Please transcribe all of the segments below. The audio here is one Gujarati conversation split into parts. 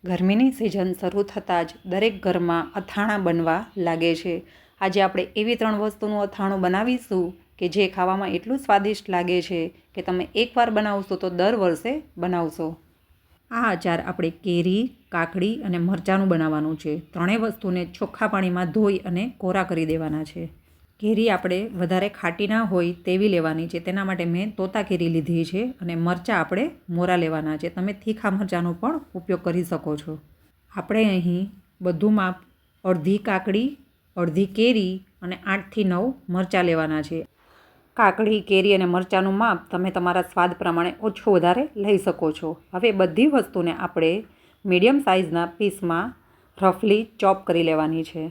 ગરમીની સિઝન શરૂ થતાં જ દરેક ઘરમાં અથાણાં બનવા લાગે છે. આજે આપણે એવી 3 વસ્તુનું અથાણું બનાવીશું કે જે ખાવામાં એટલું સ્વાદિષ્ટ લાગે છે કે તમે એકવાર બનાવશો તો દર વર્ષે બનાવશો. આ અચાર આપણે કેરી, કાકડી અને મરચાંનું બનાવવાનું છે. ત્રણેય વસ્તુને ચોખ્ખા પાણીમાં ધોઈ અને કોરા કરી દેવાના છે. કેરી આપણે વધારે ખાટી ના હોય તેવી લેવાની છે. તેના માટે મેં તોતા કેરી લીધી છે અને મરચાં આપણે મોરા લેવાના છે. તમે તીખા મરચાંનો પણ ઉપયોગ કરી શકો છો. આપણે અહીં બધું માપ અડધી કાકડી, અડધી કેરી અને 8થી 9 મરચાં લેવાના છે. કાકડી, કેરી અને મરચાંનું માપ તમે તમારા સ્વાદ પ્રમાણે ઓછું વધારે લઈ શકો છો. હવે બધી વસ્તુને આપણે મીડિયમ સાઇઝના પીસમાં રફલી ચોપ કરી લેવાની છે.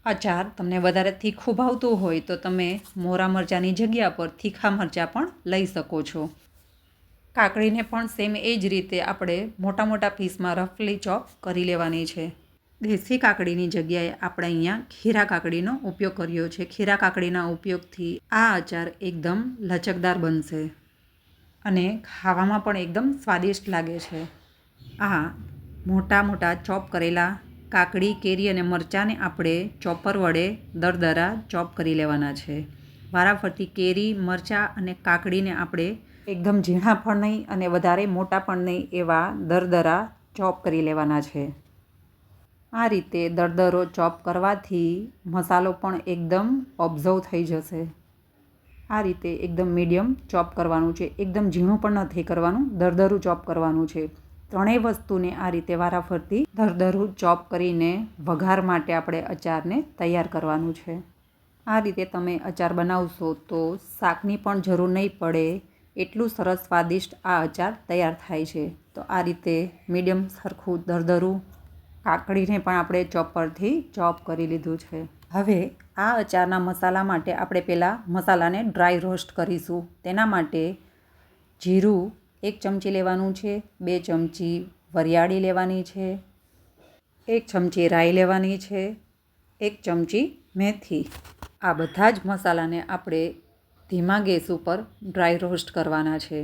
અચાર તમને વધારે તીખું ભાવતું હોય તો તમે મોરા મરચાંની જગ્યા પર તીખા મરચાં પણ લઈ શકો છો. કાકડીને પણ સેમ એ જ રીતે આપણે મોટા મોટા પીસમાં રફલી ચોપ કરી લેવાની છે. દેશી કાકડીની જગ્યાએ આપણે અહીંયા ખીરા કાકડીનો ઉપયોગ કર્યો છે. ખીરા કાકડીના ઉપયોગથી આ અચાર એકદમ લચકદાર બનશે અને ખાવામાં પણ એકદમ સ્વાદિષ્ટ લાગે છે. આ મોટા મોટા ચોપ કરેલા કાકડી, કેરી અને મરચાંને આપણે ચોપર વડે દરદરા ચોપ કરી લેવાના છે. વારાફરતી કેરી, મરચાં અને કાકડીને આપણે એકદમ ઝીણા પણ નહીં અને વધારે મોટા પણ નહીં એવા દરદરા ચોપ કરી લેવાના છે. આ રીતે દરદરો ચોપ કરવાથી મસાલો પણ એકદમ ઓબ્ઝર્વ થઈ જશે. આ રીતે એકદમ મીડિયમ ચોપ કરવાનું છે. એકદમ ઝીણું પણ નથી કરવાનું, દરદરું ચોપ કરવાનું છે. ત્રણેય વસ્તુને આ રીતે વારાફરતી દરદરું ચોપ કરીને વઘાર માટે આપણે અચારને તૈયાર કરવાનું છે. આ રીતે તમે અચાર બનાવશો તો શાકની પણ જરૂર નહીં પડે, એટલું સરસ સ્વાદિષ્ટ આ અચાર તૈયાર થાય છે. તો આ રીતે મીડિયમ સરખું દરદરું કાકડીને પણ આપણે ચોપરથી ચોપ કરી લીધું છે. હવે આ અચારના મસાલા માટે આપણે પહેલાં મસાલાને ડ્રાય રોસ્ટ કરીશું. તેના માટે જીરું 1 ચમચી લેવાનું છે, 2 ચમચી વરિયાળી લેવાની છે, 1 ચમચી રાઈ લેવાની છે, 1 ચમચી મેથી. આ બધા જ મસાલાને આપણે ધીમા ગેસ ઉપર ડ્રાય રોસ્ટ કરવાના છે.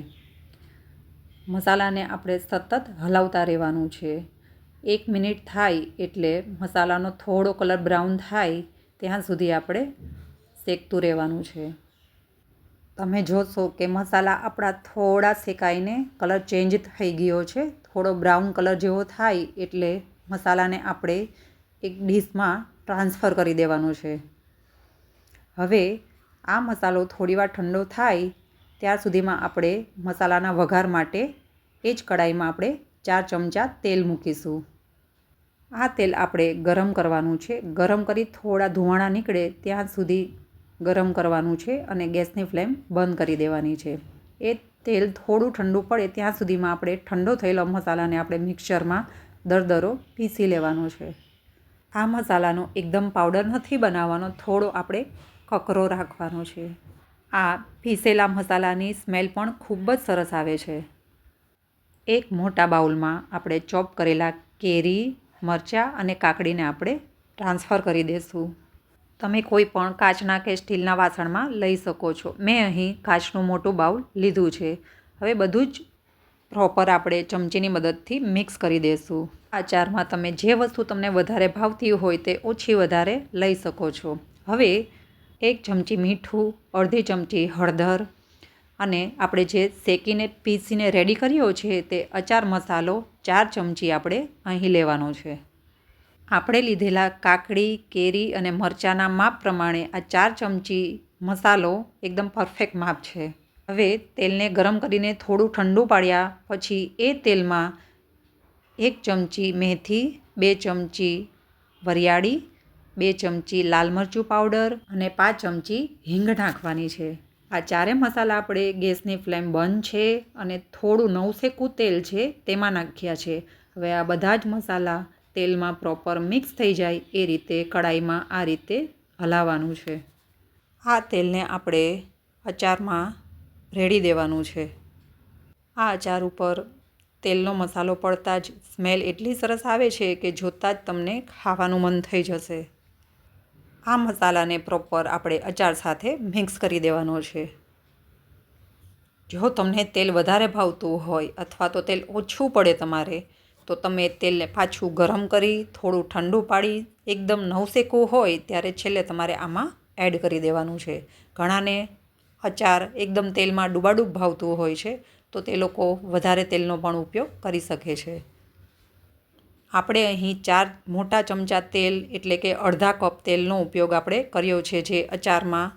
મસાલાને આપણે સતત હલાવતા રહેવાનું છે. 1 મિનિટ થાય એટલે મસાલાનો થોડો કલર બ્રાઉન થાય ત્યાં સુધી આપણે શેકતું રહેવાનું છે. તમે જોશો કે મસાલા આપણા થોડા શેકાઈને કલર ચેન્જ થઈ ગયો છે. થોડો બ્રાઉન કલર જેવો થાય એટલે મસાલાને આપણે એક ડીશમાં ટ્રાન્સફર કરી દેવાનો છે. હવે આ મસાલો થોડીવાર ઠંડો થાય ત્યાર સુધીમાં આપણે મસાલાના વઘાર માટે એ જ કડાઈમાં આપણે 4 ચમચા તેલ મૂકીશું. આ તેલ આપણે ગરમ કરવાનું છે. ગરમ કરી થોડા ધુમાડા નીકળે ત્યાં સુધી ગરમ કરવાનું છે અને ગેસની ફ્લેમ બંધ કરી દેવાની છે. એ તેલ થોડું ઠંડુ પડે ત્યાં સુધીમાં આપણે ઠંડો થયેલો મસાલાને આપણે મિક્સરમાં દરદરો પીસી લેવાનો છે. આ મસાલાનો એકદમ પાવડર નથી બનાવવાનો, થોડો આપણે કકરો રાખવાનો છે. આ પીસેલા મસાલાની સ્મેલ પણ ખૂબ જ સરસ આવે છે. એક મોટા બાઉલમાં આપણે ચોપ કરેલા કેરી, મરચાં અને કાકડીને આપણે ટ્રાન્સફર કરી દઈશું. તમે કોઈ પણ કાચના કે સ્ટીલના વાસણમાં લઈ શકો છો. મેં અહીં કાચનું મોટું બાઉલ લીધું છે. હવે બધું જ પ્રોપર આપણે ચમચીની મદદથી મિક્સ કરી દઈશું. અચારમાં તમે જે વસ્તુ તમને વધારે ભાવતી હોય તે ઓછી વધારે લઈ શકો છો. હવે 1 ચમચી મીઠું, અડધી ચમચી હળદર અને આપણે જે શેકીને પીસીને રેડી કર્યો છે તે અચાર મસાલો 4 ચમચી આપણે અહીં લેવાનો છે. આપણે લીધેલા કાકડી, કેરી અને મરચાંના માપ પ્રમાણે આ 4 ચમચી મસાલો એકદમ પરફેક્ટ માપ છે. હવે તેલને ગરમ કરીને થોડું ઠંડુ પાડ્યા પછી એ તેલમાં 1 ચમચી મેથી, 2 ચમચી વરિયાળી, 2 ચમચી લાલ મરચું પાવડર અને 5 ચમચી હિંગ નાખવાની છે. આ ચારે મસાલા આપણે ગેસની ફ્લેમ બંધ છે અને થોડું નવશેકું તેલ છે તેમાં નાખ્યા છે. હવે આ બધા જ મસાલા તેલમાં પ્રોપર મિક્સ થઈ જાય એ રીતે કડાઈમાં આ રીતે હલાવવાનું છે. આ તેલને આપણે અચારમાં રેડી દેવાનું છે. આ અચાર ઉપર તેલનો મસાલો પડતા જ સ્મેલ એટલી સરસ આવે છે કે જોતાં જ તમને ખાવાનું મન થઈ જશે. આ મસાલાને પ્રોપર આપણે અચાર સાથે મિક્સ કરી દેવાનો છે. જો તમને તેલ વધારે ભાવતું હોય અથવા તો તેલ ઓછું પડે તમારે તો તમે તેલને પાછું ગરમ કરી થોડું ઠંડુ પાડી એકદમ નવસેકું હોય ત્યારે છેલ્લે તમારે આમાં એડ કરી દેવાનું છે. ઘણાને અચાર એકદમ તેલમાં ડૂબાડૂબ ભાવતું હોય છે, તો તે લોકો વધારે તેલનો પણ ઉપયોગ કરી શકે છે. આપણે અહીં 4 મોટા ચમચા તેલ એટલે કે અડધા કપ તેલનો ઉપયોગ આપણે કર્યો છે, જે અચારમાં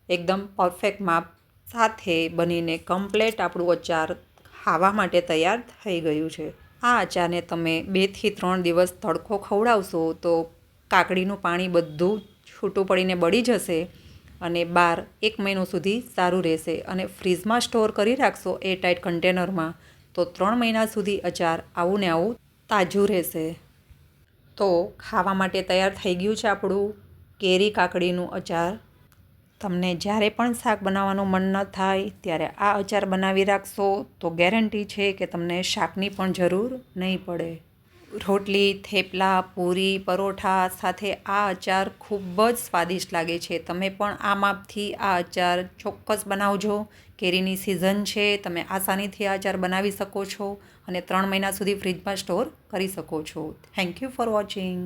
એકદમ પરફેક્ટ માપ સાથે બનીને કમ્પ્લેટ આપણું અચાર ખાવા માટે તૈયાર થઈ ગયું છે. આ અચારને તમે 2 થી 3 દિવસ તડકો ખવડાવશો તો કાકડીનું પાણી બધું છૂટું પડીને બળી જશે અને 1 મહિનો સુધી સારું રહેશે. અને ફ્રીજમાં સ્ટોર કરી રાખશો એરટાઇટ કન્ટેનરમાં તો 3 મહિના સુધી અચાર આવું ને આવું તાજું રહેશે. તો ખાવા માટે તૈયાર થઈ ગયું છે આપણું કેરી કાકડીનું અચાર. તમને જ્યારે પણ શાક બનાવવાનું મન ન થાય ત્યારે આ અચાર બનાવી રાખશો તો ગેરંટી છે કે તમને શાકની પણ જરૂર નહીં પડે. રોટલી, થેપલા, પૂરી, પરોઠા સાથે આ અચાર ખૂબ જ સ્વાદિષ્ટ લાગે છે. તમે પણ આ માપથી આ અચાર ચોક્કસ બનાવજો. કેરીની સિઝન છે, તમે આસાનીથી આ અચાર બનાવી શકો છો અને 3 મહિના સુધી ફ્રીજમાં સ્ટોર કરી શકો છો. Thank you for watching.